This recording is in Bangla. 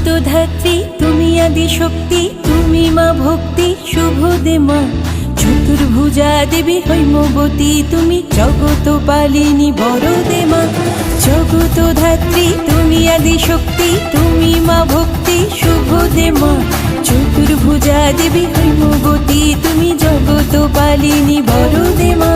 জগত ধাত্রী তুমি আদি শক্তি, তুমি মা ভক্তি শুভ দে মা। চতুর্ভুজা দেবী হৈমবতী, তুমি জগত পালিনী বড় দে মা। জগত ধাত্রী তুমি আদি শক্তি, তুমি মা ভক্তি শুভ দে মা। চতুর্ভুজা দেবী হৈমবতী, তুমি জগত পালিনী বড় দে মা।